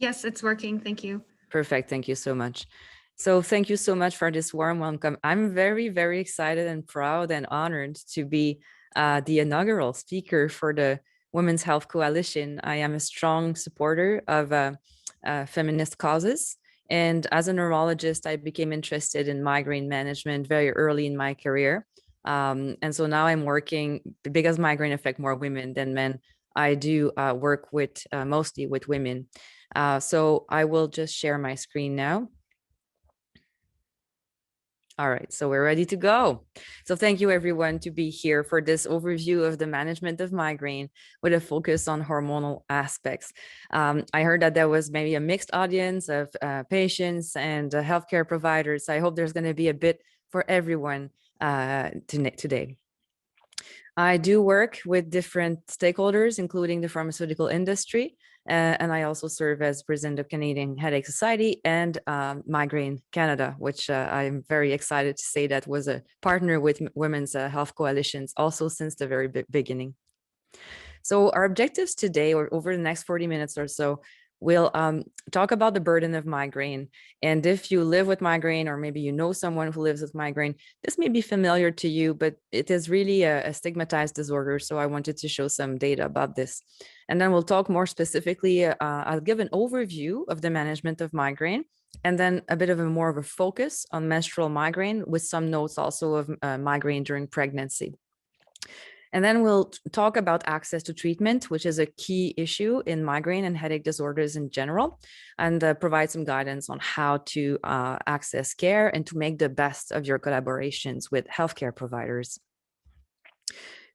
Yes, it's working. Thank you. Perfect. Thank you so much. So thank you so much for this warm welcome. I'm very, very excited and proud and honored to be the inaugural speaker for the Women's Health Coalition. I am a strong supporter of feminist causes. And as a neurologist, I became interested in migraine management very early in my career. And so now I'm working, because migraine affect more women than men, I do work with mostly with women. So I will just share my screen now. All right, so we're ready to go. So thank you everyone to be here for this overview of the management of migraine with a focus on hormonal aspects. I heard that there was maybe a mixed audience of patients and healthcare providers. I hope there's going to be a bit for everyone today. I do work with different stakeholders, including the pharmaceutical industry, and I also serve as president of Canadian Headache Society and Migraine Canada, which I'm very excited to say that was a partner with Women's Health Coalitions also since the very beginning. So our objectives today, or over the next 40 minutes or so, we'll talk about the burden of migraine. And if you live with migraine, or maybe you know someone who lives with migraine, this may be familiar to you, but it is really a stigmatized disorder. So I wanted to show some data about this. And then we'll talk more specifically, I'll give an overview of the management of migraine, and then a bit of a more of a focus on menstrual migraine with some notes also of migraine during pregnancy. And then we'll talk about access to treatment, which is a key issue in migraine and headache disorders in general, and provide some guidance on how to access care and to make the best of your collaborations with healthcare providers.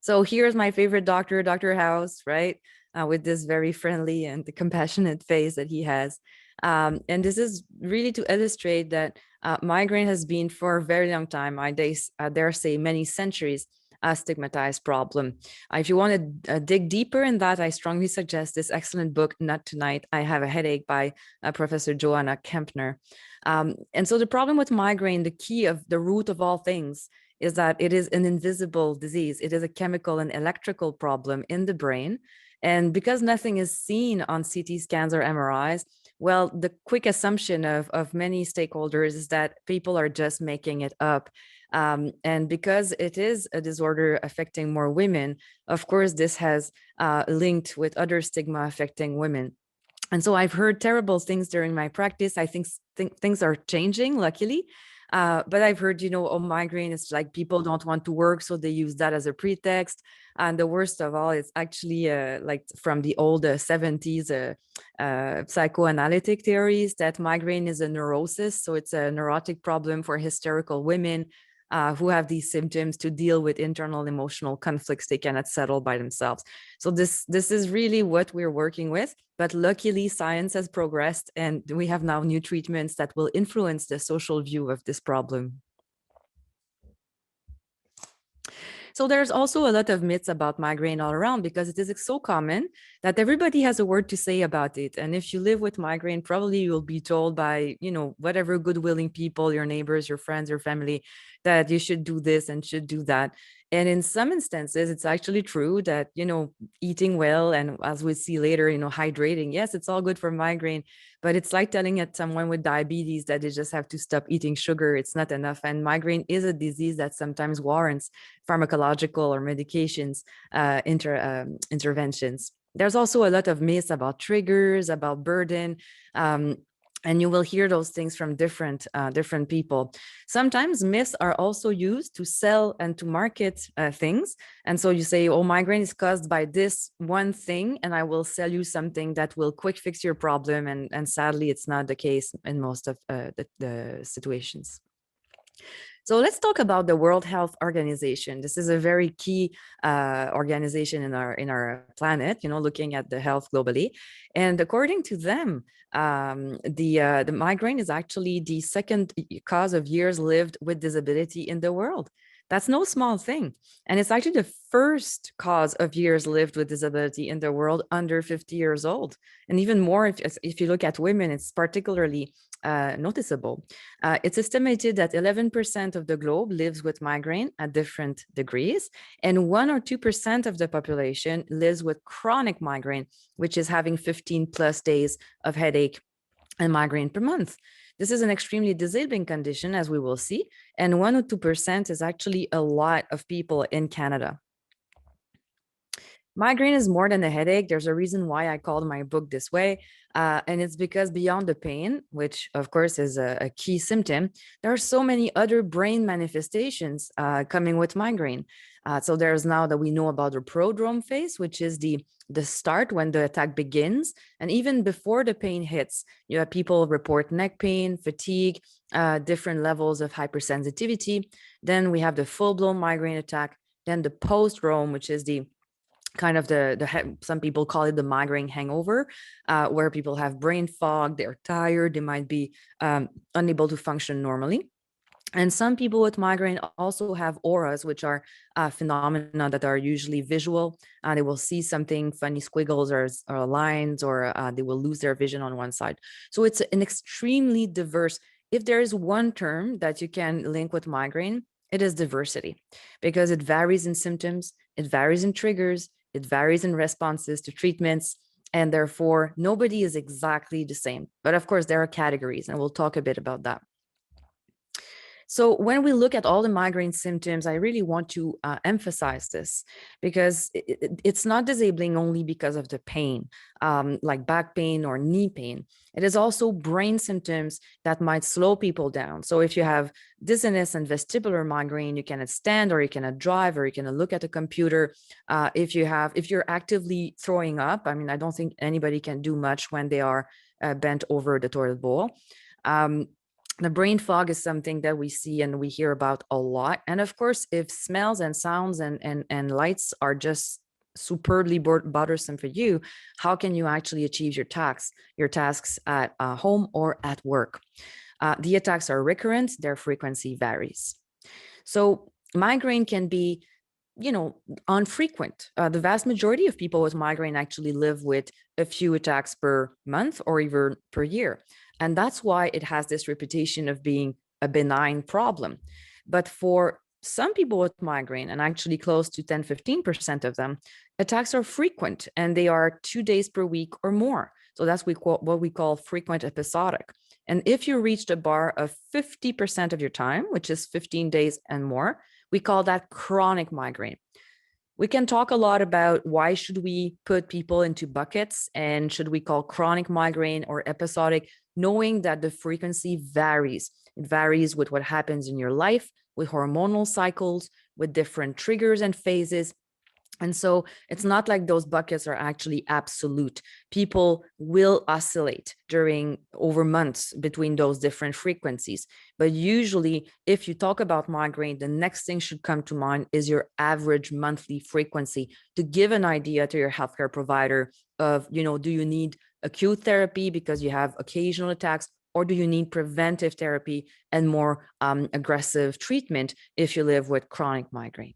So here's my favorite doctor, Dr. House, right? With this very friendly and compassionate face that he has. And this is really to illustrate that migraine has been for a very long time, I dare say many centuries, a stigmatized problem. If you want to dig deeper in that, I strongly suggest this excellent book, Not Tonight, I Have a Headache, by Professor Joanna Kempner. And so the problem with migraine, the key of the root of all things, is that it is an invisible disease. It is a chemical and electrical problem in the brain. And because nothing is seen on CT scans or MRIs, well, the quick assumption of many stakeholders is that people are just making it up. And because it is a disorder affecting more women, of course, this has linked with other stigma affecting women. And so I've heard terrible things during my practice. I think things are changing, luckily. But I've heard, oh, migraine is like people don't want to work, so they use that as a pretext. And the worst of all is actually like from the old 70s psychoanalytic theories that migraine is a neurosis. So it's a neurotic problem for hysterical women who have these symptoms to deal with internal emotional conflicts they cannot settle by themselves. So this is really what we're working with. But luckily, science has progressed, and we have now new treatments that will influence the social view of this problem. So there's also a lot of myths about migraine all around because it is so common that everybody has a word to say about it. And if you live with migraine, probably you'll be told by, whatever good-willing people, your neighbors, your friends, your family, that you should do this and should do that. And in some instances, it's actually true that, eating well, and as we see later, hydrating, yes, it's all good for migraine, but it's like telling someone with diabetes that they just have to stop eating sugar. It's not enough. And migraine is a disease that sometimes warrants pharmacological or medications interventions. There's also a lot of myths about triggers, about burden. And you will hear those things from different people. Sometimes myths are also used to sell and to market things. And so you say, oh, migraine is caused by this one thing, and I will sell you something that will quick fix your problem. And sadly, it's not the case in most of the situations. So let's talk about the World Health Organization. This is a very key organization in our planet, looking at the health globally. And according to them, the migraine is actually the second cause of years lived with disability in the world. That's no small thing. And it's actually the first cause of years lived with disability in the world under 50 years old. And even more, if you look at women, it's particularly noticeable. It's estimated that 11% of the globe lives with migraine at different degrees, and 1 or 2% of the population lives with chronic migraine, which is having 15 plus days of headache and migraine per month. This is an extremely disabling condition, as we will see, and 1 or 2% is actually a lot of people in Canada. Migraine is more than a headache. There's a reason why I called my book this way. And it's because beyond the pain, which of course is a key symptom, there are so many other brain manifestations coming with migraine. So there's now that we know about the prodrome phase, which is the start when the attack begins. And even before the pain hits, you have people report neck pain, fatigue, different levels of hypersensitivity. Then we have the full-blown migraine attack. Then the post-drome, which is the kind of some people call it the migraine hangover, where people have brain fog, they're tired, they might be unable to function normally. And some people with migraine also have auras, which are phenomena that are usually visual. They will see something, funny squiggles or lines, or they will lose their vision on one side. So it's an extremely diverse. If there is one term that you can link with migraine, it is diversity, because it varies in symptoms, it varies in triggers, it varies in responses to treatments, and therefore nobody is exactly the same. But of course, there are categories, and we'll talk a bit about that. So when we look at all the migraine symptoms, I really want to emphasize this, because it's not disabling only because of the pain, like back pain or knee pain. It is also brain symptoms that might slow people down. So if you have dizziness and vestibular migraine, you cannot stand, or you cannot drive, or you cannot look at a computer. If you're actively throwing up, I mean, I don't think anybody can do much when they are bent over the toilet bowl. The brain fog is something that we see and we hear about a lot. And of course, if smells and sounds and lights are just superbly bothersome for you, how can you actually achieve your tasks at home or at work? The attacks are recurrent, their frequency varies. So migraine can be, infrequent. The vast majority of people with migraine actually live with a few attacks per month or even per year. And that's why it has this reputation of being a benign problem. But for some people with migraine, and actually close to 10-15% of them, attacks are frequent, and they are 2 days per week or more. So that's what we call frequent episodic. And if you reach the bar of 50% of your time, which is 15 days and more, we call that chronic migraine. We can talk a lot about why should we put people into buckets, and should we call chronic migraine or episodic, knowing that the frequency varies. It varies with what happens in your life, with hormonal cycles, with different triggers and phases. And so it's not like those buckets are actually absolute. People will oscillate over months between those different frequencies. But usually, if you talk about migraine, the next thing should come to mind is your average monthly frequency, to give an idea to your healthcare provider of, do you need acute therapy because you have occasional attacks, or do you need preventive therapy and more aggressive treatment if you live with chronic migraine?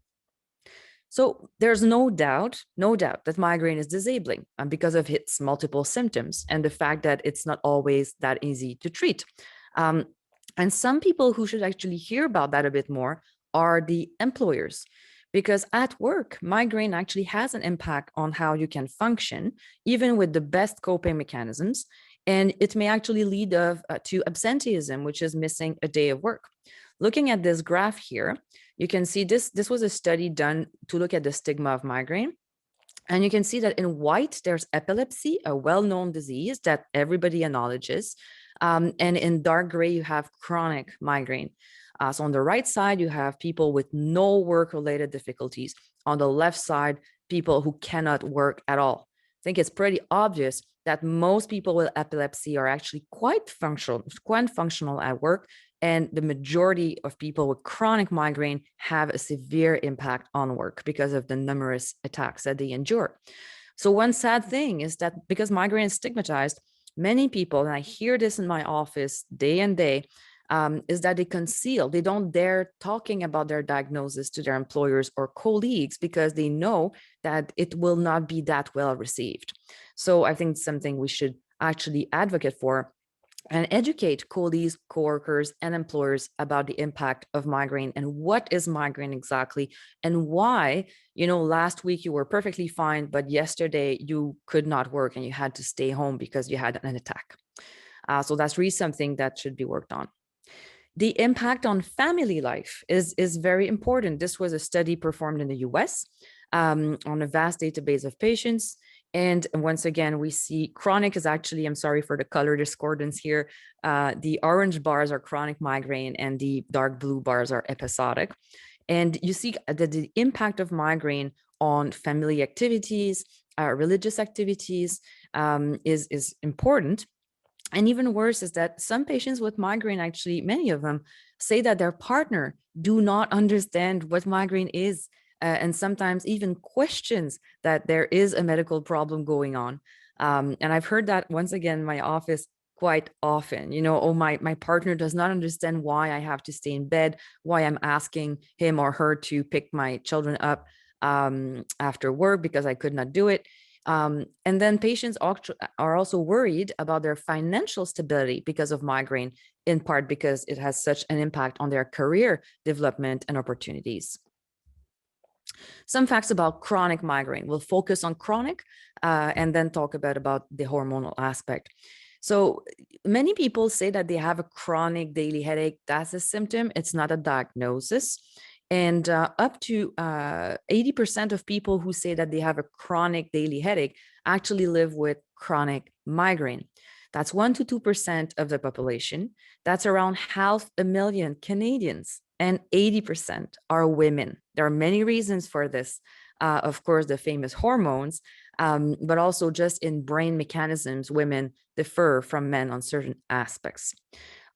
So there's no doubt that migraine is disabling because of its multiple symptoms and the fact that it's not always that easy to treat. And some people who should actually hear about that a bit more are the employers, because at work, migraine actually has an impact on how you can function, even with the best coping mechanisms. And it may actually lead to absenteeism, which is missing a day of work. Looking at this graph here, you can see this was a study done to look at the stigma of migraine. And you can see that in white, there's epilepsy, a well-known disease that everybody acknowledges. And in dark gray, you have chronic migraine. So on the right side, you have people with no work-related difficulties. On the left side, people who cannot work at all. I think it's pretty obvious that most people with epilepsy are actually quite functional at work. And the majority of people with chronic migraine have a severe impact on work because of the numerous attacks that they endure. So one sad thing is that because migraine is stigmatized, many people, and I hear this in my office day and day, is that they conceal. They don't dare talking about their diagnosis to their employers or colleagues because they know that it will not be that well received. So I think it's something we should actually advocate for and educate colleagues, coworkers, and employers about the impact of migraine and what is migraine exactly, and why, last week you were perfectly fine, but yesterday you could not work and you had to stay home because you had an attack. So that's really something that should be worked on. The impact on family life is very important. This was a study performed in the US on a vast database of patients. And once again, we see chronic is actually, I'm sorry for the color discordance here. The orange bars are chronic migraine and the dark blue bars are episodic. And you see that the impact of migraine on family activities, religious activities is important. And even worse is that some patients with migraine, actually, many of them say that their partner do not understand what migraine is, and sometimes even questions that there is a medical problem going on. And I've heard that once again in my office quite often, oh, my partner does not understand why I have to stay in bed, why I'm asking him or her to pick my children up after work because I could not do it. And then patients are also worried about their financial stability because of migraine, in part because it has such an impact on their career development and opportunities. Some facts about chronic migraine. We'll focus on chronic and then talk about the hormonal aspect. So many people say that they have a chronic daily headache. That's a symptom. It's not a diagnosis. And up to 80% of people who say that they have a chronic daily headache actually live with chronic migraine. That's 1 to 2% of the population. That's around 500,000 Canadians, and 80% are women. There are many reasons for this. Of course, the famous hormones, but also just in brain mechanisms, women differ from men on certain aspects.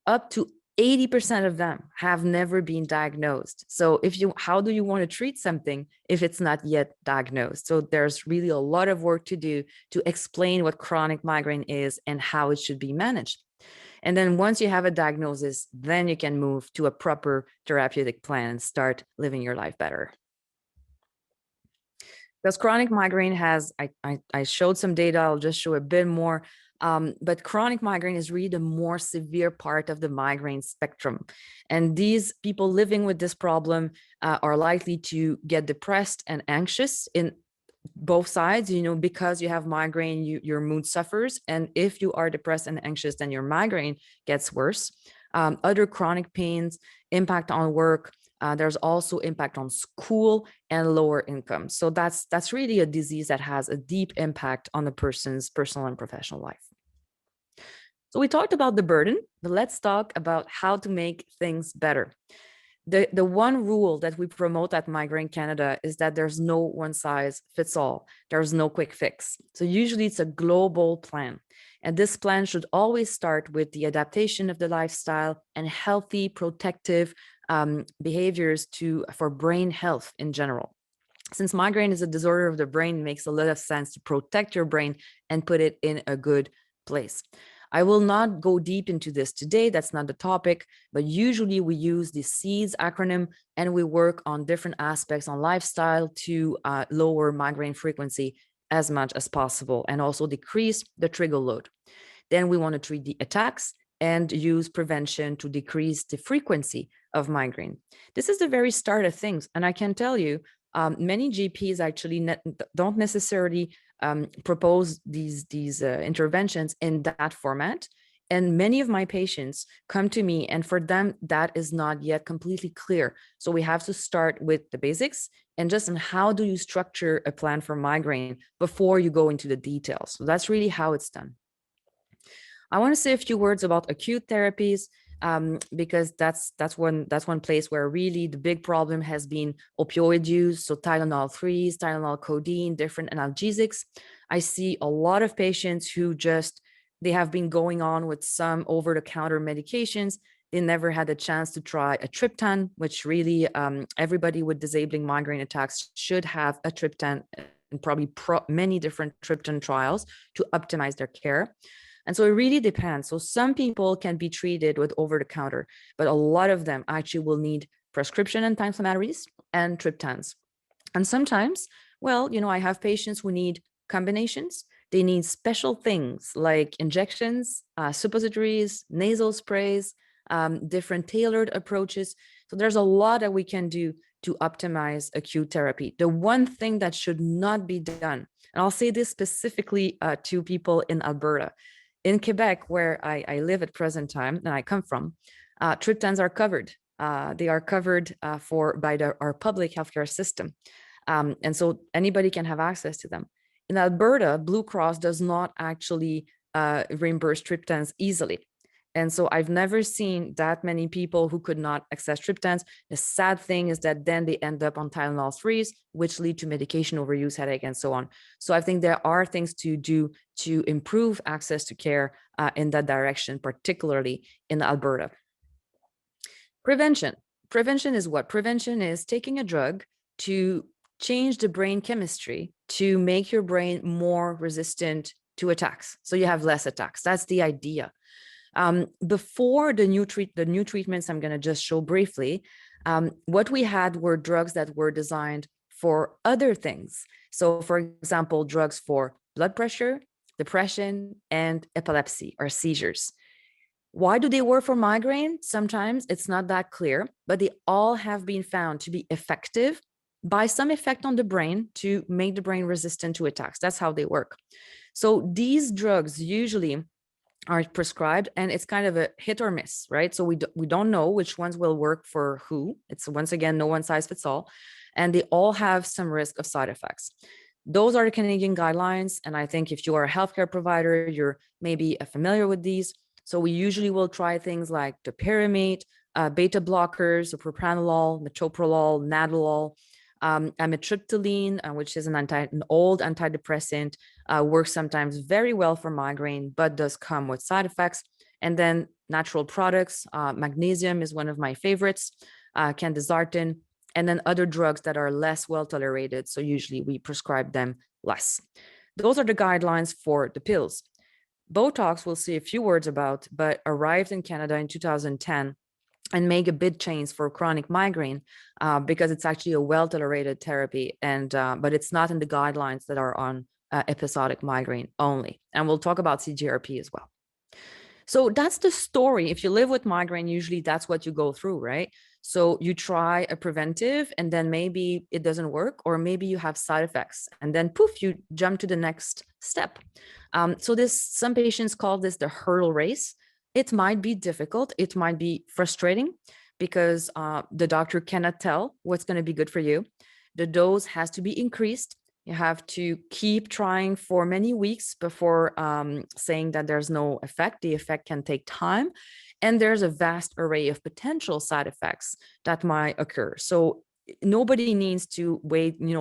Up to 80% of them have never been diagnosed. So how do you want to treat something if it's not yet diagnosed? So there's really a lot of work to do to explain what chronic migraine is and how it should be managed. And then once you have a diagnosis, then you can move to a proper therapeutic plan and start living your life better. Because chronic migraine has, I showed some data, I'll just show a bit more. But chronic migraine is really the more severe part of the migraine spectrum. And these people living with this problem are likely to get depressed and anxious in both sides, because you have migraine, your mood suffers. And if you are depressed and anxious, then your migraine gets worse. Other chronic pains, impact on work. There's also impact on school and lower income. So that's really a disease that has a deep impact on the person's personal and professional life. So we talked about the burden, but let's talk about how to make things better. The one rule that we promote at Migraine Canada is that there's no one size fits all. There's no quick fix. So usually it's a global plan. And this plan should always start with the adaptation of the lifestyle and healthy, protective behaviors for brain health in general. Since migraine is a disorder of the brain, it makes a lot of sense to protect your brain and put it in a good place. I will not go deep into this today. That's not the topic, but usually we use the SEEDS acronym and we work on different aspects on lifestyle to lower migraine frequency as much as possible and also decrease the trigger load. Then we want to treat the attacks and use prevention to decrease the frequency of migraine. This is the very start of things. And I can tell you, many GPs actually don't necessarily propose these interventions in that format. And many of my patients come to me, and for them, that is not yet completely clear. So we have to start with the basics and just on how do you structure a plan for migraine before you go into the details. So that's really how it's done. I want to say a few words about acute therapies. Because that's one place where really the big problem has been opioid use. So Tylenol 3s, Tylenol codeine, different analgesics. I see a lot of patients who they have been going on with some over-the-counter medications. They never had a chance to try a triptan, which really everybody with disabling migraine attacks should have a triptan and probably many different triptan trials to optimize their care. And so it really depends. So some people can be treated with over-the-counter, but a lot of them actually will need prescription anti-inflammatories and triptans. And sometimes, well, I have patients who need combinations. They need special things like injections, suppositories, nasal sprays, different tailored approaches. So there's a lot that we can do to optimize acute therapy. The one thing that should not be done, and I'll say this specifically to people in Alberta, in Quebec, where I live at present time and I come from, triptans are covered. They are covered by our public healthcare system. And so anybody can have access to them. In Alberta, Blue Cross does not actually reimburse triptans easily. And so I've never seen that many people who could not access triptans. The sad thing is that then they end up on Tylenol 3s, which lead to medication overuse, headache, and so on. So I think there are things to do to improve access to care in that direction, particularly in Alberta. Prevention. Prevention is what? Prevention is taking a drug to change the brain chemistry to make your brain more resistant to attacks. So you have less attacks. That's the idea. Before the new treatments, I'm going to just show briefly, what we had were drugs that were designed for other things. So for example, drugs for blood pressure, depression, and epilepsy or seizures. Why do they work for migraine? Sometimes it's not that clear, but they all have been found to be effective by some effect on the brain to make the brain resistant to attacks. That's how they work. So these drugs usually are prescribed and it's kind of a hit or miss, right? So we don't know which ones will work for who. It's once again, no one size fits all. And they all have some risk of side effects. Those are the Canadian guidelines. And I think if you are a healthcare provider, you're maybe familiar with these. So we usually will try things like topiramate, beta blockers, so propranolol, metoprolol, nadolol, amitriptyline, which is an old antidepressant, works sometimes very well for migraine, but does come with side effects. And then natural products, magnesium is one of my favorites, candesartan, and then other drugs that are less well tolerated. So usually we prescribe them less. Those are the guidelines for the pills. Botox, we'll see a few words about, but arrived in Canada in 2010 and make a big change for chronic migraine because it's actually a well-tolerated therapy, and but it's not in the guidelines that are on episodic migraine only. And we'll talk about CGRP as well. So that's the story. If you live with migraine, usually that's what you go through, right? So you try a preventive and then maybe it doesn't work, or maybe you have side effects and then poof, you jump to the next step. So some patients call this the hurdle race. It might be difficult. It might be frustrating because the doctor cannot tell what's going to be good for you. The dose has to be increased. You have to keep trying for many weeks before saying that there's no effect. The effect can take time. And there's a vast array of potential side effects that might occur. So nobody needs to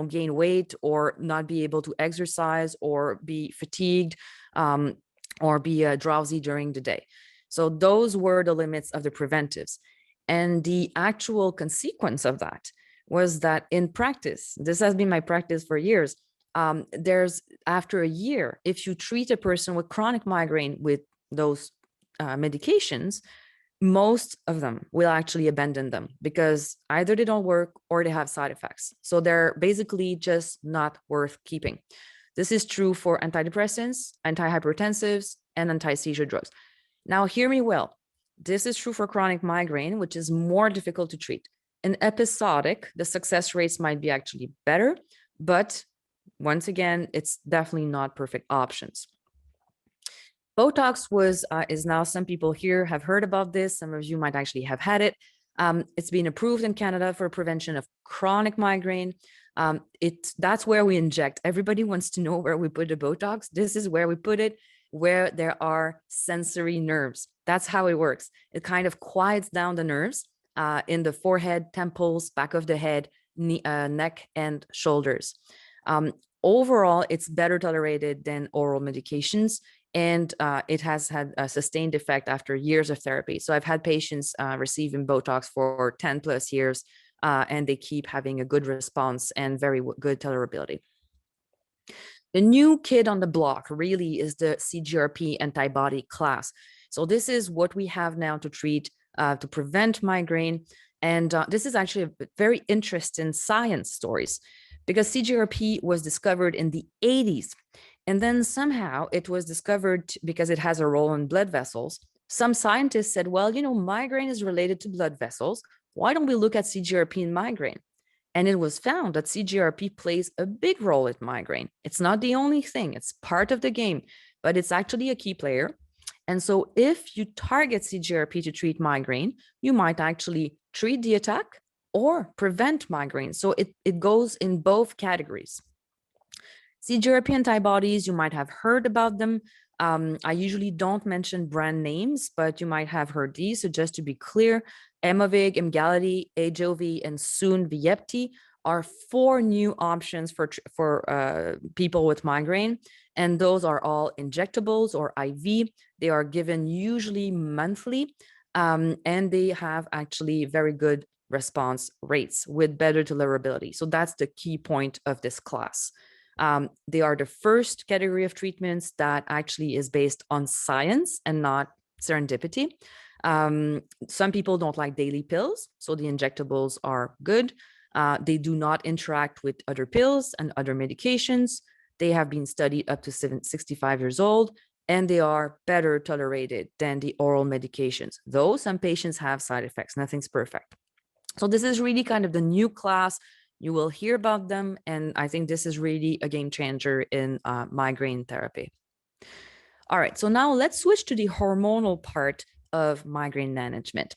gain weight or not be able to exercise or be fatigued or be drowsy during the day. So those were the limits of the preventives. And the actual consequence of that was that in practice, this has been my practice for years, there's after a year, if you treat a person with chronic migraine with those medications, most of them will actually abandon them because either they don't work or they have side effects. So they're basically just not worth keeping. This is true for antidepressants, antihypertensives, and anti-seizure drugs. Now, hear me well. This is true for chronic migraine, which is more difficult to treat. In episodic, the success rates might be actually better, but once again, it's definitely not perfect options. Botox is now, some people here have heard about this. Some of you might actually have had it. It's been approved in Canada for prevention of chronic migraine. That's where we inject. Everybody wants to know where we put the Botox. This is where we put it, where there are sensory nerves. That's how it works. It kind of quiets down the nerves in the forehead, temples, back of the head, neck, and shoulders. Overall, it's better tolerated than oral medications, and it has had a sustained effect after years of therapy. So I've had patients receiving Botox for 10 plus years, and they keep having a good response and very good tolerability. The new kid on the block really is the CGRP antibody class. So this is what we have now to treat, to prevent migraine. And this is actually a very interesting science stories, because CGRP was discovered in the 80s. And then somehow it was discovered because it has a role in blood vessels. Some scientists said, well, migraine is related to blood vessels. Why don't we look at CGRP in migraine? And it was found that CGRP plays a big role in migraine. It's not the only thing, it's part of the game, but it's actually a key player. And so if you target CGRP to treat migraine, you might actually treat the attack or prevent migraine. So it goes in both categories. CGRP antibodies, you might have heard about them. I usually don't mention brand names, but you might have heard these. So just to be clear, Aimovig, Emgality, Ajovy, and soon Vyepti are 4 new options for people with migraine. And those are all injectables or IV. They are given usually monthly, and they have actually very good response rates with better tolerability. So that's the key point of this class. They are the first category of treatments that actually is based on science and not serendipity. Some people don't like daily pills, so the injectables are good. They do not interact with other pills and other medications. They have been studied up to 65 years old, and they are better tolerated than the oral medications, though some patients have side effects. Nothing's perfect. So this is really kind of the new class. You will hear about them, and I think this is really a game changer in migraine therapy. All right, so now let's switch to the hormonal part of migraine management.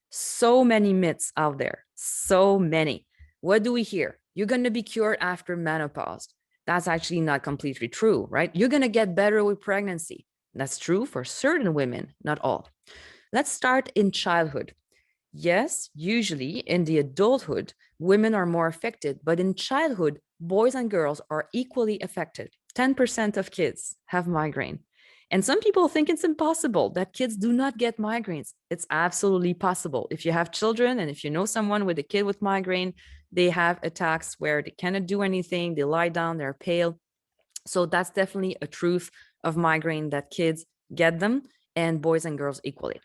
So many myths out there, so many. What do we hear? You're going to be cured after menopause. That's actually not completely true, right? You're going to get better with pregnancy. That's true for certain women, not all. Let's start in childhood. Yes, usually in the adulthood, women are more affected, but in childhood, boys and girls are equally affected. 10% of kids have migraine. And some people think it's impossible that kids do not get migraines. It's absolutely possible. If you have children and if you know someone with a kid with migraine, they have attacks where they cannot do anything, they lie down, they're pale. So that's definitely a truth of migraine, that kids get them, and boys and girls equally.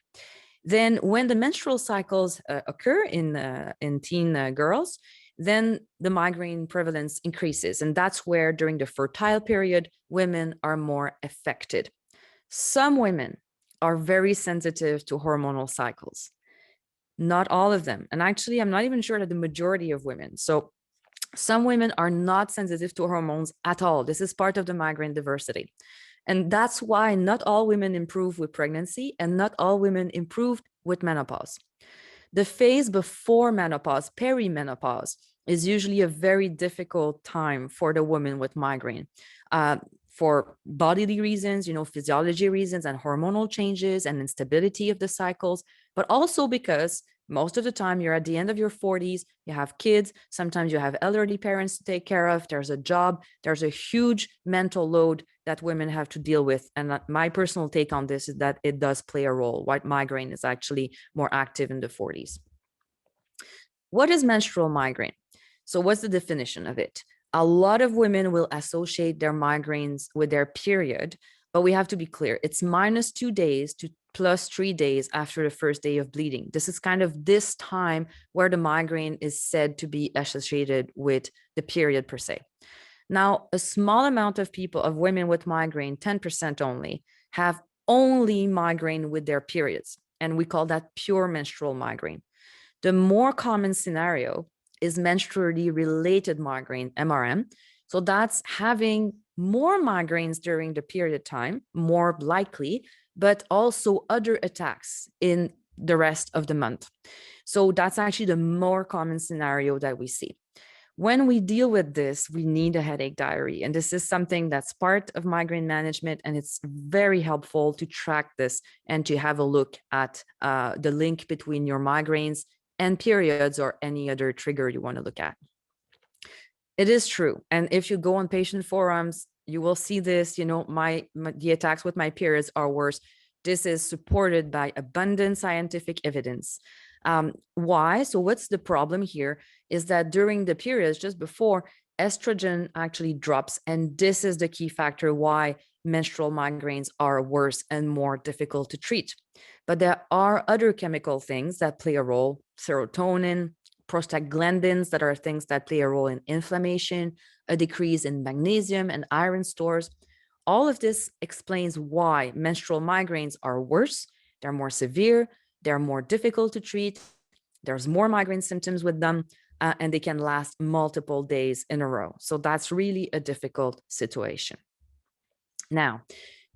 Then when the menstrual cycles occur in teen girls, then the migraine prevalence increases. And that's where during the fertile period, women are more affected. Some women are very sensitive to hormonal cycles. Not all of them. And actually, I'm not even sure that the majority of women. So some women are not sensitive to hormones at all. This is part of the migraine diversity. And that's why not all women improve with pregnancy and not all women improve with menopause. The phase before menopause, perimenopause, is usually a very difficult time for the woman with migraine. For bodily reasons, physiology reasons and hormonal changes and instability of the cycles, but also because most of the time you're at the end of your 40s, you have kids, sometimes you have elderly parents to take care of, there's a job, there's a huge mental load that women have to deal with. And my personal take on this is that it does play a role. White migraine is actually more active in the 40s. What is menstrual migraine? So what's the definition of it? A lot of women will associate their migraines with their period, but we have to be clear. It's -2 days to +3 days after the first day of bleeding. This is kind of this time where the migraine is said to be associated with the period per se. Now, a small amount of people, of women with migraine, 10% only, have only migraine with their periods. And we call that pure menstrual migraine. The more common scenario is menstrually related migraine, MRM. So that's having more migraines during the period time, more likely, but also other attacks in the rest of the month. So that's actually the more common scenario that we see. When we deal with this, we need a headache diary. And this is something that's part of migraine management. And it's very helpful to track this and to have a look at the link between your migraines and periods or any other trigger you want to look at. It is true. And if you go on patient forums, you will see this, the attacks with my periods are worse. This is supported by abundant scientific evidence. Why? So what's the problem here is that during the periods, just before, estrogen actually drops. And this is the key factor why menstrual migraines are worse and more difficult to treat. But there are other chemical things that play a role: serotonin, prostaglandins, that are things that play a role in inflammation, a decrease in magnesium and iron stores. All of this explains why menstrual migraines are worse, they're more severe, they're more difficult to treat, there's more migraine symptoms with them, and they can last multiple days in a row. So that's really a difficult situation. Now,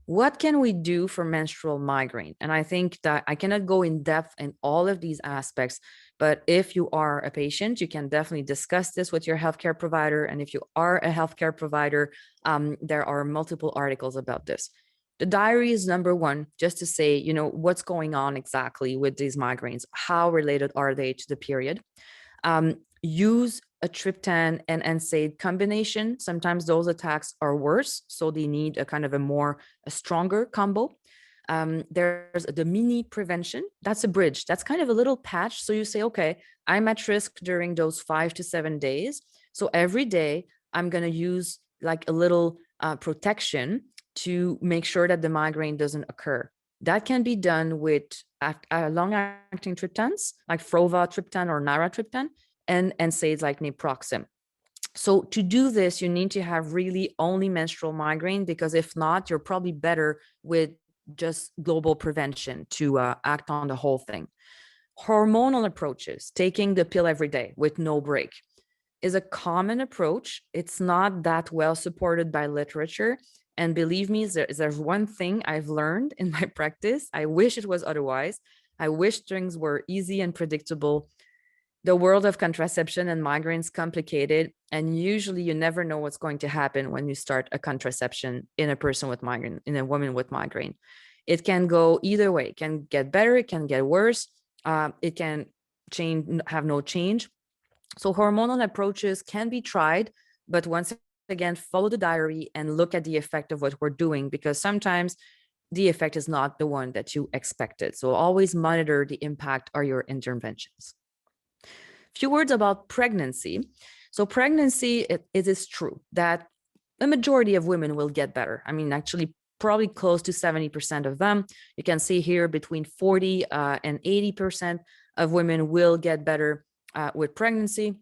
what can we do for menstrual migraine? And I think that I cannot go in depth in all of these aspects, but if you are a patient, you can definitely discuss this with your healthcare provider. And if you are a healthcare provider, there are multiple articles about this. The diary is number one, just to say, what's going on exactly with these migraines? How related are they to the period? Use a triptan and NSAID combination. Sometimes those attacks are worse, so they need a stronger combo. There's the mini prevention. That's a bridge. That's kind of a little patch. So you say, okay, I'm at risk during those 5 to 7 days. So every day I'm going to use like a little protection to make sure that the migraine doesn't occur. That can be done with long-acting triptans, like Frova-triptan or Nara-triptan, and NSAIDs like naproxen. So to do this, you need to have really only menstrual migraine, because if not, you're probably better with just global prevention to act on the whole thing. Hormonal approaches, taking the pill every day with no break, is a common approach. It's not that well supported by literature. And believe me, there's one thing I've learned in my practice. I wish it was otherwise. I wish things were easy and predictable. The world of contraception and migraine is complicated, and usually you never know what's going to happen when you start a contraception in a person with migraine, in a woman with migraine. It can go either way. It can get better, it can get worse, it can have no change. So hormonal approaches can be tried, but once again, follow the diary and look at the effect of what we're doing, because sometimes the effect is not the one that you expected. So always monitor the impact of your interventions. Few words about pregnancy. So pregnancy, it is true that a majority of women will get better. I mean, actually, probably close to 70% of them. You can see here between 40 and 80% of women will get better with pregnancy.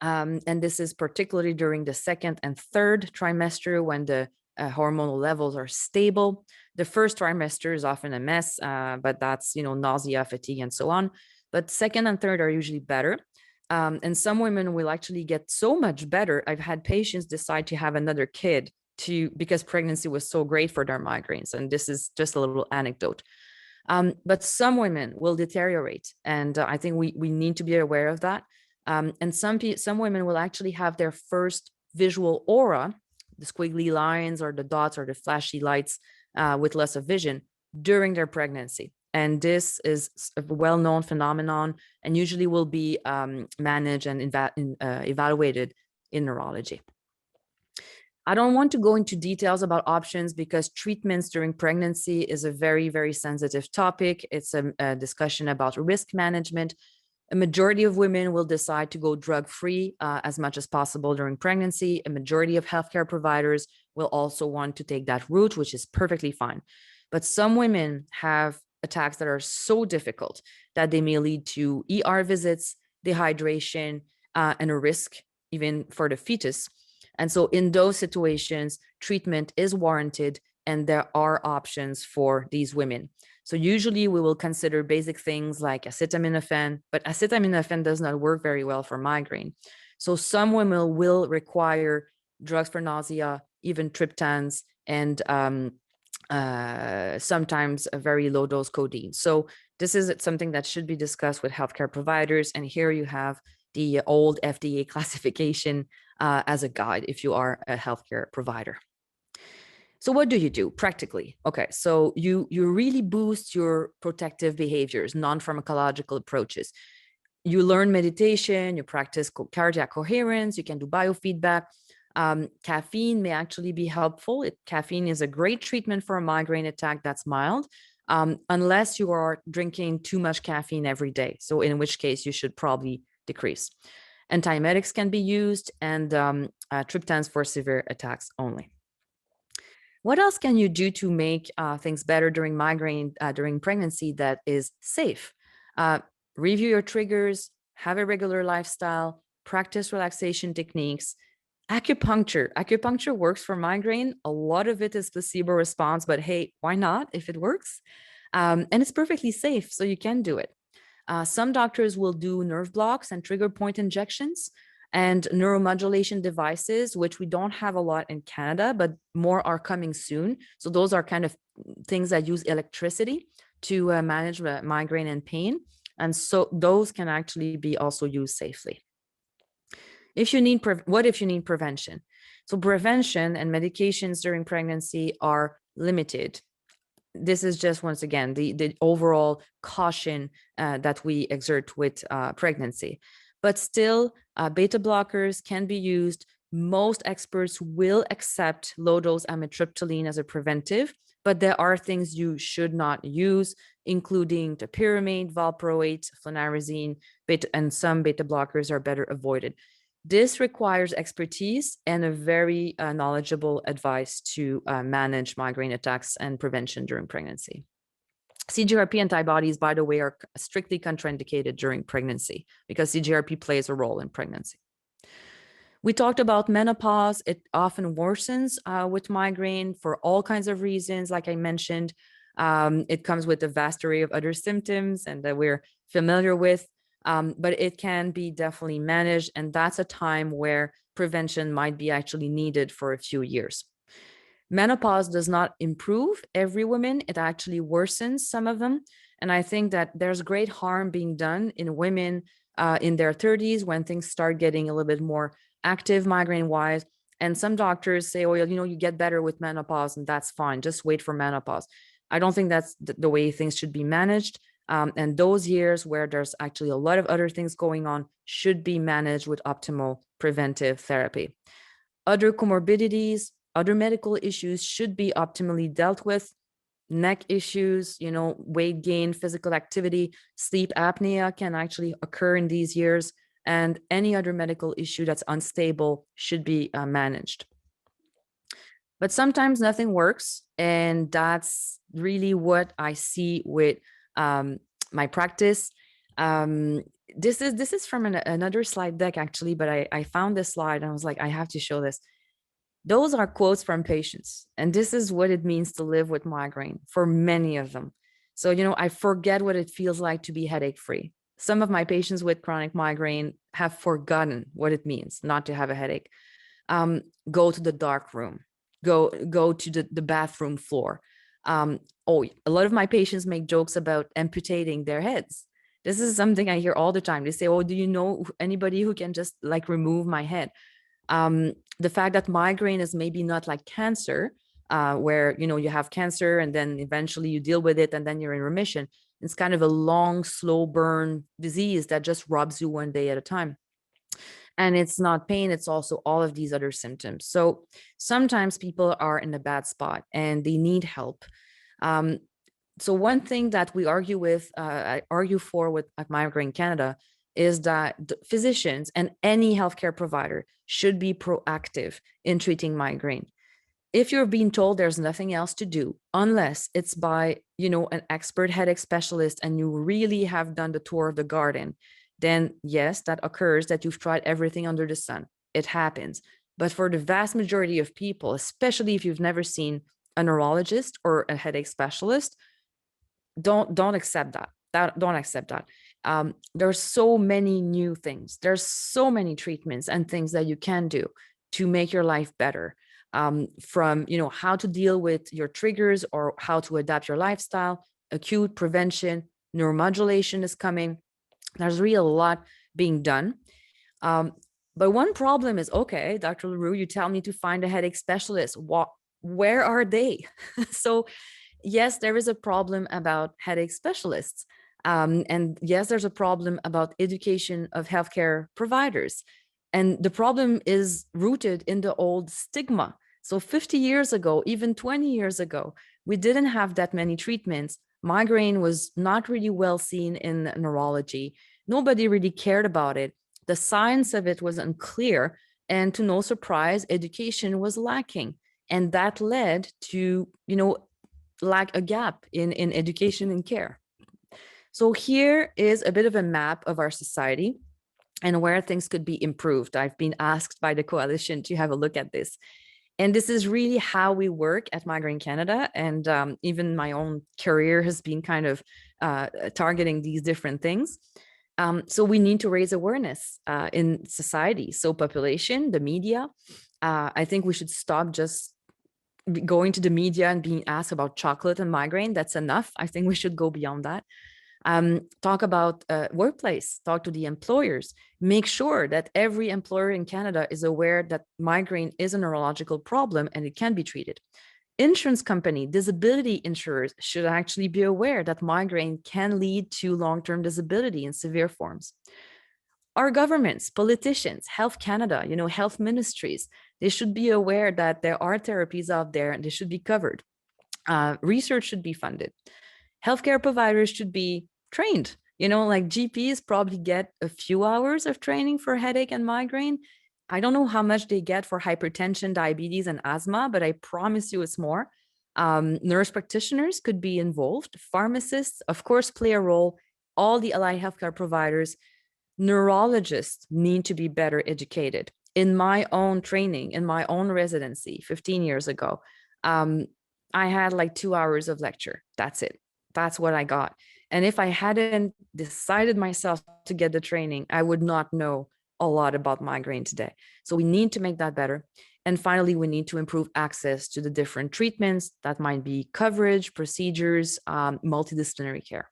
And this is particularly during the second and third trimester, when the hormonal levels are stable. The first trimester is often a mess, but that's, nausea, fatigue, and so on. But second and third are usually better. And some women will actually get so much better. I've had patients decide to have another kid because pregnancy was so great for their migraines. And this is just a little anecdote. But some women will deteriorate. And I think we need to be aware of that. And some women will actually have their first visual aura, the squiggly lines or the dots or the flashy lights with loss of vision during their pregnancy. And this is a well-known phenomenon, and usually will be managed and evaluated in neurology. I don't want to go into details about options, because treatments during pregnancy is a very, very sensitive topic. It's a discussion about risk management. A majority of women will decide to go drug-free as much as possible during pregnancy. A majority of healthcare providers will also want to take that route, which is perfectly fine. But some women have attacks that are so difficult that they may lead to ER visits, dehydration, and a risk even for the fetus. And so in those situations, treatment is warranted, and there are options for these women. So usually we will consider basic things like acetaminophen, but acetaminophen does not work very well for migraine. So some women will require drugs for nausea, even triptans, and sometimes a very low dose codeine. So this is something that should be discussed with healthcare providers. And here you have the old FDA classification as a guide if you are a healthcare provider. So what do you do practically? Okay, so you really boost your protective behaviors, non-pharmacological approaches. You learn meditation, you practice cardiac coherence, you can do biofeedback. Caffeine may actually be helpful. Caffeine is a great treatment for a migraine attack that's mild, unless you are drinking too much caffeine every day. So in which case you should probably decrease. Antiemetics can be used, and triptans for severe attacks only. What else can you do to make things better during migraine, during pregnancy that is safe? Review your triggers, have a regular lifestyle, practice relaxation techniques. Acupuncture works for migraine. A lot of it is placebo response, but hey, why not if it works? And it's perfectly safe, so you can do it. Some doctors will do nerve blocks and trigger point injections and neuromodulation devices, which we don't have a lot in Canada, but more are coming soon. So those are kind of things that use electricity to manage migraine and pain. And so those can actually be also used safely. If you need, what if you need prevention? So prevention and medications during pregnancy are limited. This is just, once again, the overall caution that we exert with pregnancy. But still, beta blockers can be used. Most experts will accept low-dose amitriptyline as a preventive, but there are things you should not use, including topiramate, valproate, flunarizine, and some beta blockers are better avoided. This requires expertise and a very knowledgeable advice to manage migraine attacks and prevention during pregnancy. CGRP antibodies, by the way, are strictly contraindicated during pregnancy because CGRP plays a role in pregnancy. We talked about menopause. It often worsens with migraine for all kinds of reasons. Like I mentioned, it comes with a vast array of other symptoms and that we're familiar with. But it can be definitely managed, and that's a time where prevention might be actually needed for a few years. Menopause does not improve every woman, it actually worsens some of them. And I think that there's great harm being done in women in their 30s when things start getting a little bit more active migraine-wise. And some doctors say, oh, you get better with menopause, and that's fine, just wait for menopause. I don't think that's the way things should be managed. And those years where there's actually a lot of other things going on should be managed with optimal preventive therapy. Other comorbidities, other medical issues should be optimally dealt with. Neck issues, weight gain, physical activity, sleep apnea can actually occur in these years, and any other medical issue that's unstable should be managed. But sometimes nothing works, and that's really what I see with my practice. This is from another slide deck actually, but I found this slide and I was like, I have to show this. Those are quotes from patients, and this is what it means to live with migraine for many of them. So, I forget what it feels like to be headache free. Some of my patients with chronic migraine have forgotten what it means not to have a headache. Go to the dark room, go to the bathroom floor. A lot of my patients make jokes about amputating their heads. This is something I hear all the time. They say, oh, do you know anybody who can just like remove my head? The fact that migraine is maybe not like cancer, where, you have cancer and then eventually you deal with it and then you're in remission. It's kind of a long, slow burn disease that just robs you one day at a time. And it's not pain, it's also all of these other symptoms. So sometimes people are in a bad spot and they need help. So one thing that we I argue for with Migraine Canada is that physicians and any healthcare provider should be proactive in treating migraine. If you're being told there's nothing else to do, unless it's by, an expert headache specialist and you really have done the tour of the garden, then yes, that occurs that you've tried everything under the sun. It happens. But for the vast majority of people, especially if you've never seen a neurologist or a headache specialist, don't accept that. Don't accept that. There's so many new things. There's so many treatments and things that you can do to make your life better. From how to deal with your triggers or how to adapt your lifestyle, acute prevention, neuromodulation is coming. There's really a lot being done. But one problem is, okay, Dr. Leroux, you tell me to find a headache specialist. Where are they? So yes, there is a problem about headache specialists. And yes, there's a problem about education of healthcare providers. And the problem is rooted in the old stigma. So 50 years ago, even 20 years ago, we didn't have that many treatments. Migraine was not really well seen in neurology. Nobody really cared about it. The science of it was unclear, and to no surprise, education was lacking. And that led to, lack a gap in education and care. So here is a bit of a map of our society and where things could be improved. I've been asked by the coalition to have a look at this. And this is really how we work at Migraine Canada. And even my own career has been kind of targeting these different things. So we need to raise awareness in society. So population, the media, I think we should stop just going to the media and being asked about chocolate and migraine. That's enough. I think we should go beyond that. Talk about workplace, talk to the employers, make sure that every employer in Canada is aware that migraine is a neurological problem and it can be treated. Insurance company, disability insurers should actually be aware that migraine can lead to long-term disability in severe forms. Our governments, politicians, Health Canada, health ministries, they should be aware that there are therapies out there and they should be covered. Research should be funded. Healthcare providers should be trained. Like GPs probably get a few hours of training for headache and migraine. I don't know how much they get for hypertension, diabetes, and asthma, but I promise you it's more. Nurse practitioners could be involved. Pharmacists, of course, play a role. All the allied healthcare providers. Neurologists need to be better educated. In my own training, in my own residency 15 years ago, I had like 2 hours of lecture. That's it. That's what I got. And if I hadn't decided myself to get the training, I would not know a lot about migraine today. So we need to make that better. And finally, we need to improve access to the different treatments that might be coverage, procedures, multidisciplinary care.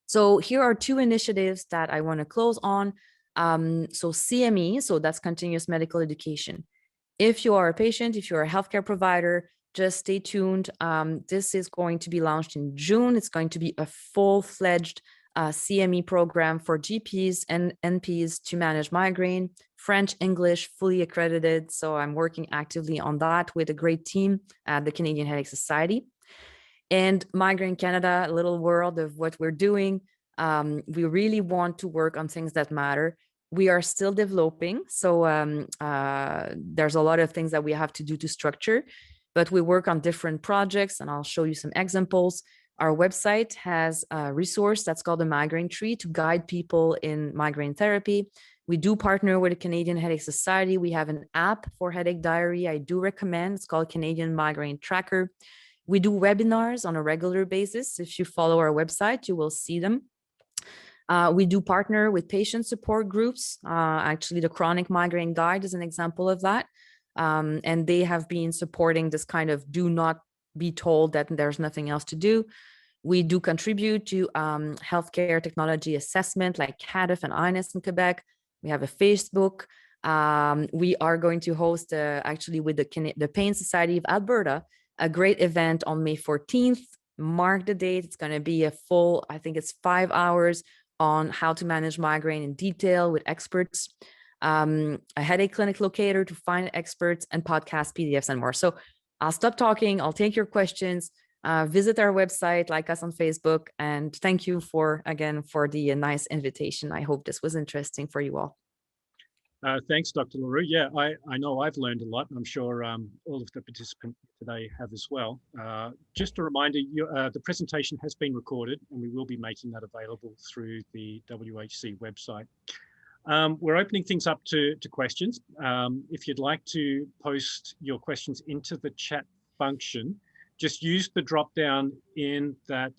So here are two initiatives that I want to close on. So CME, so that's continuous medical education. If you are a patient, if you're a healthcare provider, just stay tuned. This is going to be launched in June. It's going to be a full-fledged CME program for GPs and NPs to manage migraine, French, English, fully accredited. So I'm working actively on that with a great team at the Canadian Headache Society. And Migraine Canada, a little world of what we're doing. We really want to work on things that matter. We are still developing. So there's a lot of things that we have to do to structure, but we work on different projects, and I'll show you some examples. Our website has a resource that's called the Migraine Tree to guide people in migraine therapy. We do partner with the Canadian Headache Society. We have an app for headache diary. I do recommend. It's called Canadian Migraine Tracker. We do webinars on a regular basis. If you follow our website, you will see them. We do partner with patient support groups. Actually, the Chronic Migraine Guide is an example of that. And they have been supporting this kind of do not be told that there's nothing else to do. We do contribute to healthcare technology assessment like CADF and INES in Quebec. We have a Facebook. We are going to host actually with the Pain Society of Alberta, a great event on May 14th. Mark the date. It's going to be a full, I think it's 5 hours on how to manage migraine in detail with experts, a headache clinic locator to find experts, and podcast PDFs and more. So I'll stop talking. I'll take your questions. Visit our website, like us on Facebook, and thank you again for the nice invitation. I hope this was interesting for you all. Thanks, Dr. Leroux. Yeah, I know I've learned a lot, and I'm sure all of the participants today have as well. Just a reminder, the presentation has been recorded, and we will be making that available through the WHC website. We're opening things up to questions. If you'd like to post your questions into the chat function, just use the drop down in that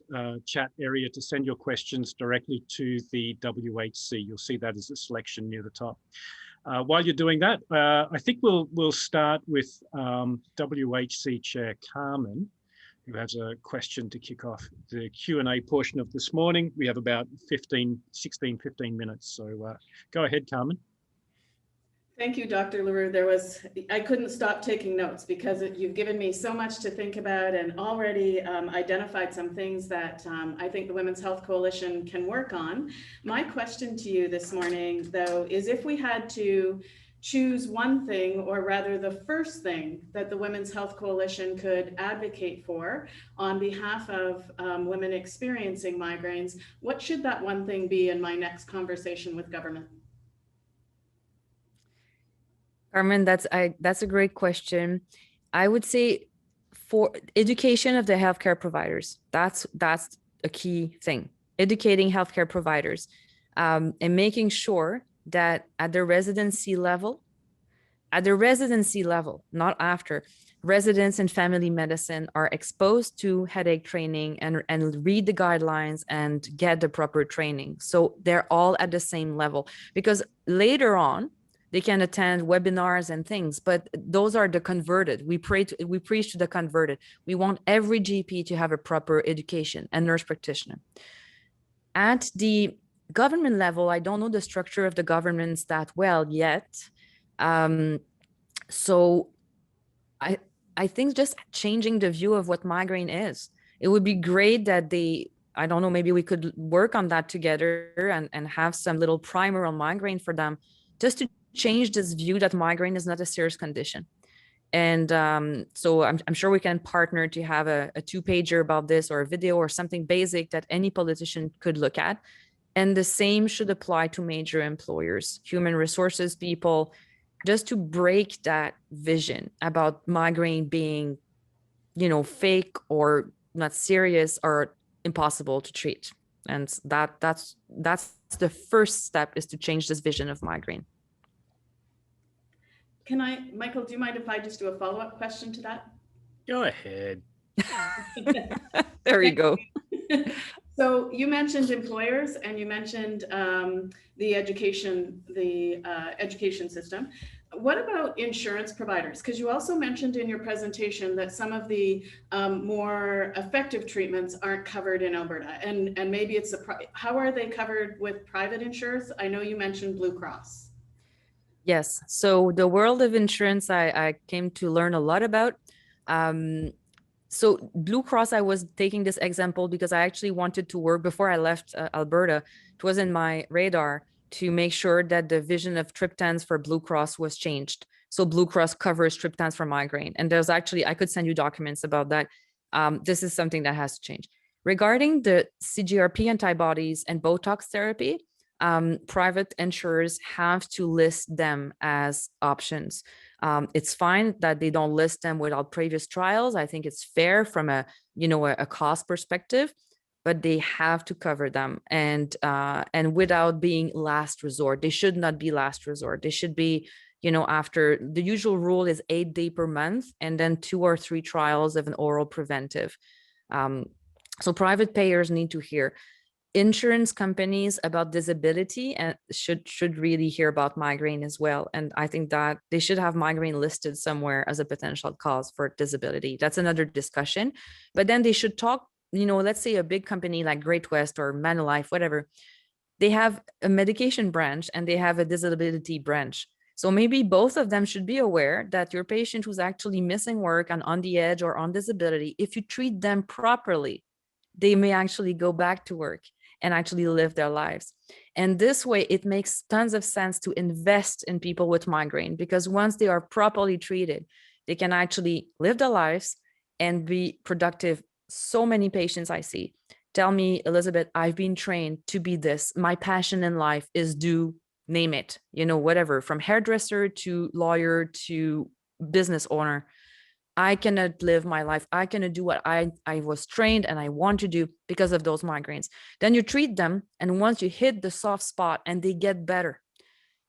chat area to send your questions directly to the WHC. You'll see that as a selection near the top. While you're doing that, I think we'll start with WHC Chair Carmen, who has a question to kick off the Q&A portion of this morning. We have about 15 minutes. So go ahead, Carmen. Thank you, Dr. Leroux. I couldn't stop taking notes because you've given me so much to think about and already identified some things that I think the Women's Health Coalition can work on. My question to you this morning, though, is if we had to choose one thing, or rather the first thing that the Women's Health Coalition could advocate for on behalf of women experiencing migraines, what should that one thing be in my next conversation with government? Carmen, that's a great question. I would say for education of the healthcare providers, that's a key thing. Educating healthcare providers and making sure that at the residency level, not after, residents in family medicine are exposed to headache training and read the guidelines and get the proper training. So they're all at the same level, because later on, they can attend webinars and things, but those are the converted. We preach to the converted. We want every GP to have a proper education and nurse practitioner. At the government level, I don't know the structure of the governments that well yet. So I think just changing the view of what migraine is. It would be great that I don't know, maybe we could work on that together and have some little primer on migraine for them, just to change this view that migraine is not a serious condition. And so I'm sure we can partner to have a 2-pager about this, or a video or something basic that any politician could look at. And the same should apply to major employers, human resources people, just to break that vision about migraine being, fake or not serious or impossible to treat. And that's the first step, is to change this vision of migraine. Michael, do you mind if I just do a follow-up question to that? Go ahead. There you go. So you mentioned employers, and you mentioned the education system. What about insurance providers? Because you also mentioned in your presentation that some of the more effective treatments aren't covered in Alberta, and maybe it's how are they covered with private insurers? I know you mentioned Blue Cross. Yes. So the world of insurance, I came to learn a lot about. So Blue Cross, I was taking this example because I actually wanted to work before I left Alberta. It was in my radar to make sure that the vision of triptans for Blue Cross was changed. So Blue Cross covers triptans for migraine. And there's actually, I could send you documents about that. This is something that has to change. Regarding the CGRP antibodies and Botox therapy, private insurers have to list them as options. It's fine that they don't list them without previous trials. I think it's fair from a cost perspective, but they have to cover them, and without being last resort. They should not be last resort. They should be, after the usual rule is 8 days per month, and then 2 or 3 trials of an oral preventive. So private payers need to hear. Insurance companies about disability and should really hear about migraine as well. And I think that they should have migraine listed somewhere as a potential cause for disability. That's another discussion. But then they should talk, let's say a big company like Great West or Manulife, whatever, they have a medication branch and they have a disability branch. So maybe both of them should be aware that your patient who's actually missing work and on the edge or on disability, if you treat them properly, they may actually go back to work and actually live their lives. And this way, it makes tons of sense to invest in people with migraine, because once they are properly treated, they can actually live their lives and be productive. So many patients I see tell me, Elizabeth, I've been trained to be this. My passion in life is do, name it, whatever, from hairdresser to lawyer to business owner. I cannot live my life. I cannot do what I was trained and I want to do because of those migraines. Then you treat them, and once you hit the soft spot and they get better,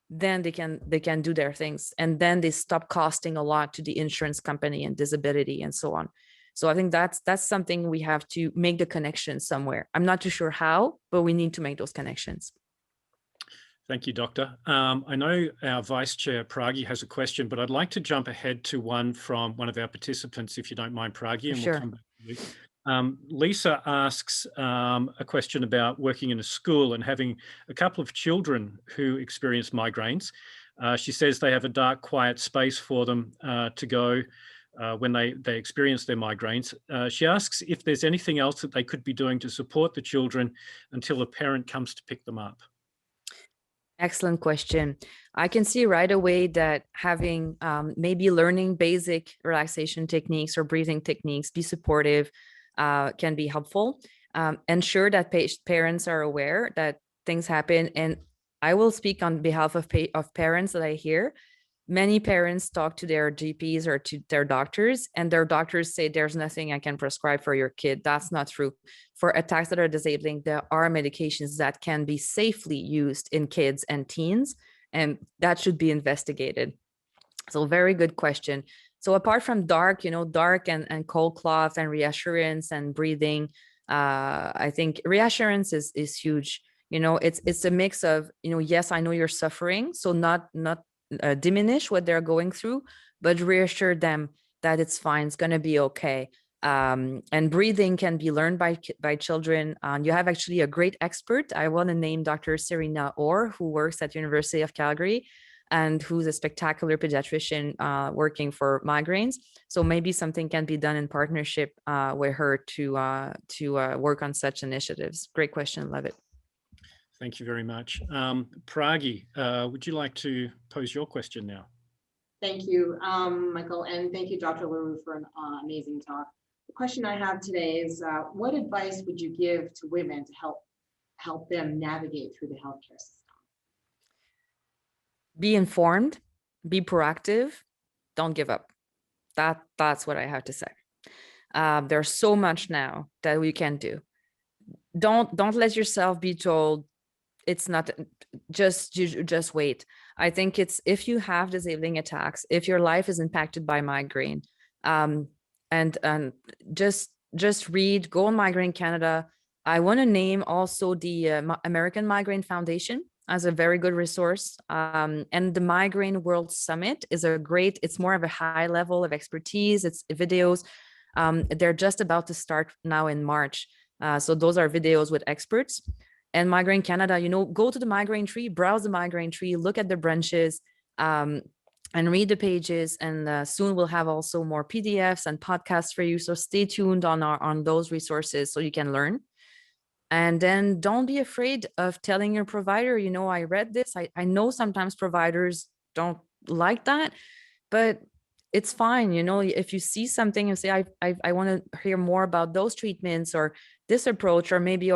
then they can do their things, and then they stop costing a lot to the insurance company and disability and so on. So I think that's something we have to make the connection somewhere. I'm not too sure how, but we need to make those connections. Thank you, Doctor. I know our Vice Chair, Pragi, has a question, but I'd like to jump ahead to one from one of our participants, if you don't mind, Pragi, and Sure. we'll come back to you. Lisa asks a question about working in a school and having a couple of children who experience migraines. She says they have a dark, quiet space for them to go when they experience their migraines. She asks if there's anything else that they could be doing to support the children until a parent comes to pick them up. Excellent question. I can see right away that having maybe learning basic relaxation techniques or breathing techniques, be supportive, can be helpful. Ensure that parents are aware that things happen. And I will speak on behalf of parents that I hear. many parents talk to their GPs or to their doctors, and their doctors say there's nothing I can prescribe for your kid. That's not true. For attacks that are disabling, there are medications that can be safely used in kids and teens, and that should be investigated. So very good question. So apart from dark, dark and cold cloth and reassurance and breathing, I think reassurance is huge. It's a mix of, yes, I know you're suffering, so not diminish what they're going through, but reassure them that it's fine, it's going to be okay. And breathing can be learned by children. You have actually a great expert. I want to name Dr. Serena Orr, who works at University of Calgary and who's a spectacular pediatrician working for migraines. So maybe something can be done in partnership with her to work on such initiatives. Great question, love it. Thank you very much. Pragi, would you like to pose your question now? Thank you, Michael, and thank you, Dr. Leroux, for an amazing talk. The question I have today is, what advice would you give to women to help them navigate through the healthcare system? Be informed, be proactive, don't give up. That's what I have to say. There's so much now that we can do. Don't let yourself be told it's not, just wait. I think it's, if you have disabling attacks, if your life is impacted by migraine, and just read, go on Migraine Canada. I want to name also the American Migraine Foundation as a very good resource. And the Migraine World Summit is it's more of a high level of expertise. It's videos. They're just about to start now in March. So those are videos with experts. And Migraine Canada, go to the migraine tree, browse the migraine tree, look at the branches, and read the pages. And soon we'll have also more PDFs and podcasts for you. So stay tuned on those resources so you can learn. And then don't be afraid of telling your provider, I read this. I know sometimes providers don't like that, but it's fine. If you see something and say, I want to hear more about those treatments or this approach, or maybe,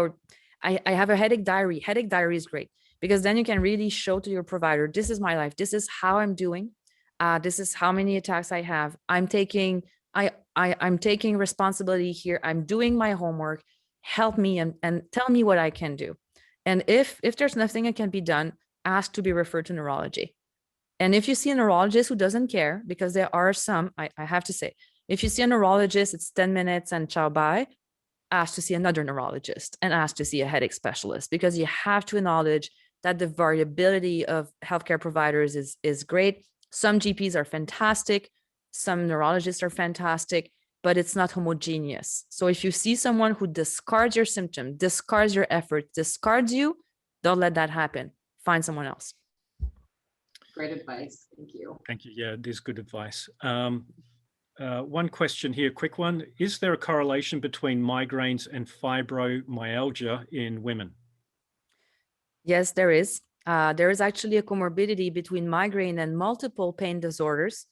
I have a headache diary. Headache diary is great because then you can really show to your provider, this is my life. This is how I'm doing. This is how many attacks I have. I'm taking responsibility here. I'm doing my homework. Help me and tell me what I can do. And if there's nothing that can be done, ask to be referred to neurology. And if you see a neurologist who doesn't care, because there are some, I have to say, if you see a neurologist, it's 10 minutes and ciao bye, ask to see another neurologist and ask to see a headache specialist, because you have to acknowledge that the variability of healthcare providers is great. Some GPs are fantastic. Some neurologists are fantastic, but it's not homogeneous. So if you see someone who discards your symptom, discards your effort, discards you, don't let that happen. Find someone else. Great advice. Thank you. Thank you. Yeah, it is good advice. One question here, quick one. Is there a correlation between migraines and fibromyalgia in women? Yes, there is. There is actually a comorbidity between migraine and multiple pain disorders,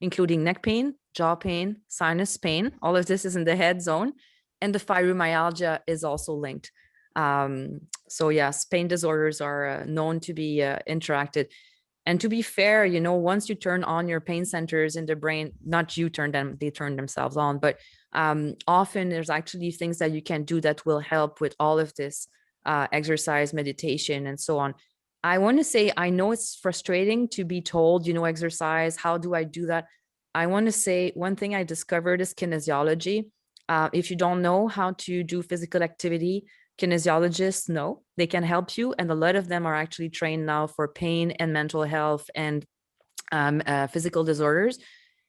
including neck pain, jaw pain, sinus pain. All of this is in the head zone. And the fibromyalgia is also linked. So yes, pain disorders are known to be interacted. And to be fair, once you turn on your pain centers in the brain, not you turn them, they turn themselves on, but often there's actually things that you can do that will help with all of this exercise, meditation, and so on. I want to say, I know it's frustrating to be told, exercise, how do I do that? I want to say one thing I discovered is kinesiology. If you don't know how to do physical activity, kinesiologists know, they can help you. And a lot of them are actually trained now for pain and mental health and physical disorders.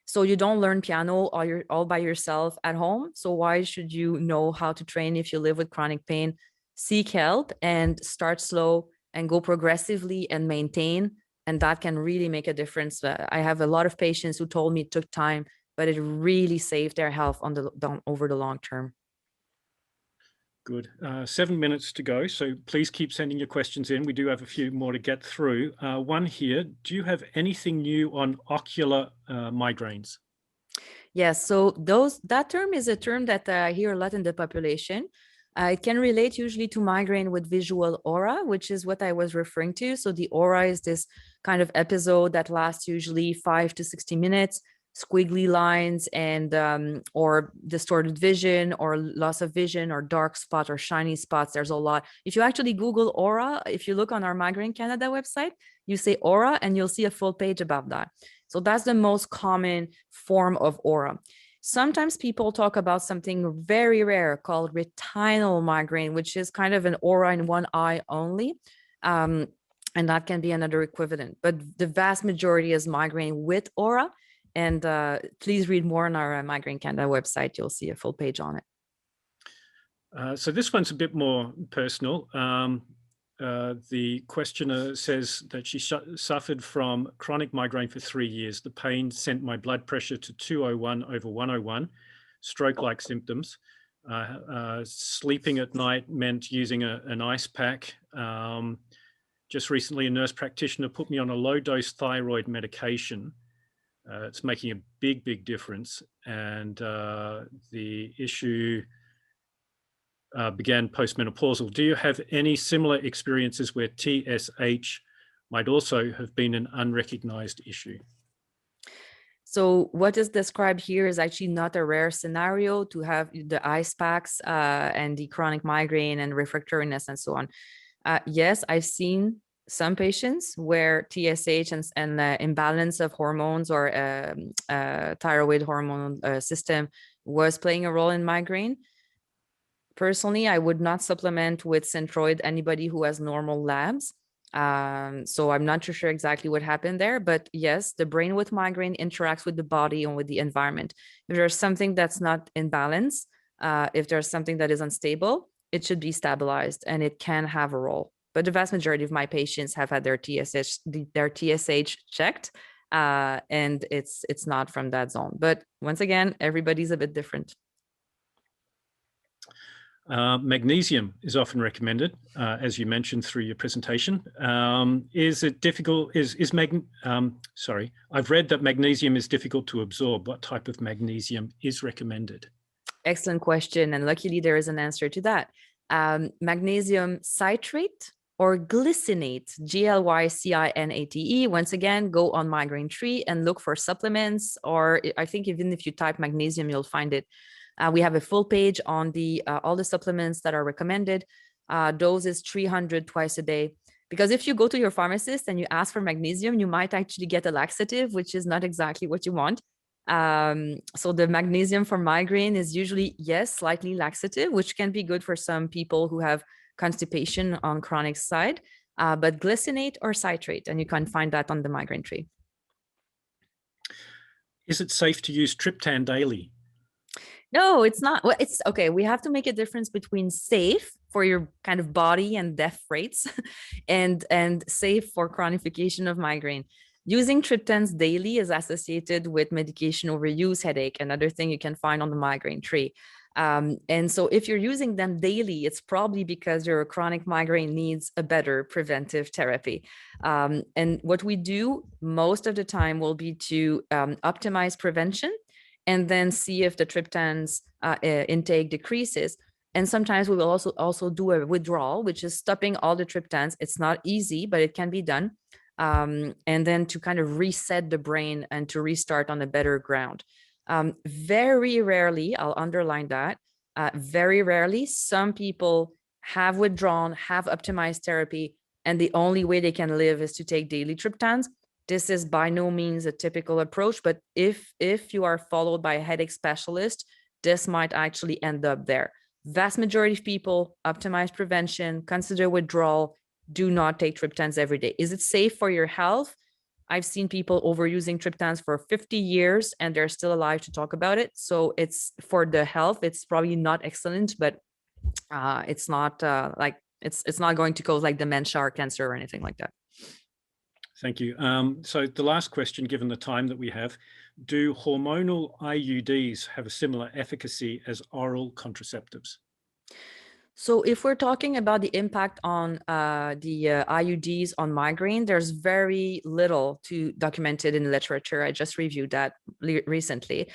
So you don't learn piano all by yourself at home. So why should you know how to train if you live with chronic pain? Seek help and start slow and go progressively and maintain. And that can really make a difference. I have a lot of patients who told me it took time, but it really saved their health over the long term. Good. 7 minutes to go. So please keep sending your questions in. We do have a few more to get through. One here, do you have anything new on ocular migraines? Yes, so that term is a term that I hear a lot in the population. It can relate usually to migraine with visual aura, which is what I was referring to. So the aura is this kind of episode that lasts usually 5 to 60 minutes, squiggly lines and or distorted vision or loss of vision or dark spot or shiny spots. There's a lot. If you actually Google aura, if you look on our Migraine Canada website, you say aura and you'll see a full page about that. So that's the most common form of aura. Sometimes people talk about something very rare called retinal migraine, which is kind of an aura in one eye only. And that can be another equivalent. But the vast majority is migraine with aura. And please read more on our Migraine Canada website. You'll see a full page on it. So this one's a bit more personal. The questioner says that she suffered from chronic migraine for 3 years. The pain sent my blood pressure to 201/101, stroke-like symptoms. Sleeping at night meant using an ice pack. Just recently, a nurse practitioner put me on a low-dose thyroid medication. It's making a big difference. And the issue began postmenopausal. Do you have any similar experiences where TSH might also have been an unrecognized issue? So what is described here is actually not a rare scenario to have the ice packs and the chronic migraine and refractoriness and so on. Yes, I've seen some patients where TSH and imbalance of hormones or thyroid hormone system was playing a role in migraine. Personally, I would not supplement with Synthroid anybody who has normal labs. So I'm not too sure exactly what happened there, but yes, the brain with migraine interacts with the body and with the environment. If there's something that's not in balance, if there's something that is unstable, it should be stabilized and it can have a role. But the vast majority of my patients have had their TSH checked, and it's not from that zone. But once again, everybody's a bit different. Magnesium is often recommended, as you mentioned through your presentation. Is it difficult? I've read that magnesium is difficult to absorb. What type of magnesium is recommended? Excellent question. And luckily there is an answer to that. Magnesium citrate or glycinate, GLYCINATE. Once again, go on Migraine Tree and look for supplements, or I think even if you type magnesium, you'll find it. We have a full page on all the supplements that are recommended. Dose is 300 twice a day. Because if you go to your pharmacist and you ask for magnesium, you might actually get a laxative, which is not exactly what you want. So the magnesium for migraine is usually, yes, slightly laxative, which can be good for some people who have constipation on chronic side, but glycinate or citrate, and you can find that on the Migraine Tree. Is it safe to use triptan daily? No, it's not. Well, it's okay. We have to make a difference between safe for your kind of body and death rates and safe for chronification of migraine. Using triptans daily is associated with medication overuse, headache, another thing you can find on the Migraine Tree. And so if you're using them daily, it's probably because your chronic migraine needs a better preventive therapy. And what we do most of the time will be to optimize prevention and then see if the triptans intake decreases. And sometimes we will also do a withdrawal, which is stopping all the triptans. It's not easy, but it can be done. And then to kind of reset the brain and to restart on a better ground. Very rarely, I'll underline that, very rarely, some people have withdrawn, have optimized therapy, and the only way they can live is to take daily triptans. This is by no means a typical approach, but if you are followed by a headache specialist, this might actually end up there. Vast majority of people optimize prevention, consider withdrawal, do not take triptans every day. Is it safe for your health? I've seen people overusing triptans for 50 years and they're still alive to talk about it. So it's for the health, it's probably not excellent, but it's not like it's not going to cause like dementia or cancer or anything like that. Thank you. So the last question, given the time that we have, do hormonal IUDs have a similar efficacy as oral contraceptives? So if we're talking about the impact on the IUDs on migraine, there's very little documented in literature. I just reviewed that recently.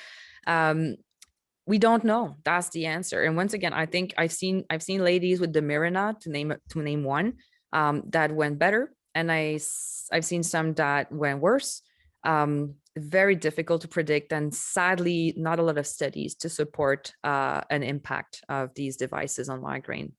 We don't know. That's the answer. And once again, I think I've seen ladies with the Mirena, to name one, that went better, and I've seen some that went worse. Very difficult to predict, and sadly, not a lot of studies to support an impact of these devices on migraine.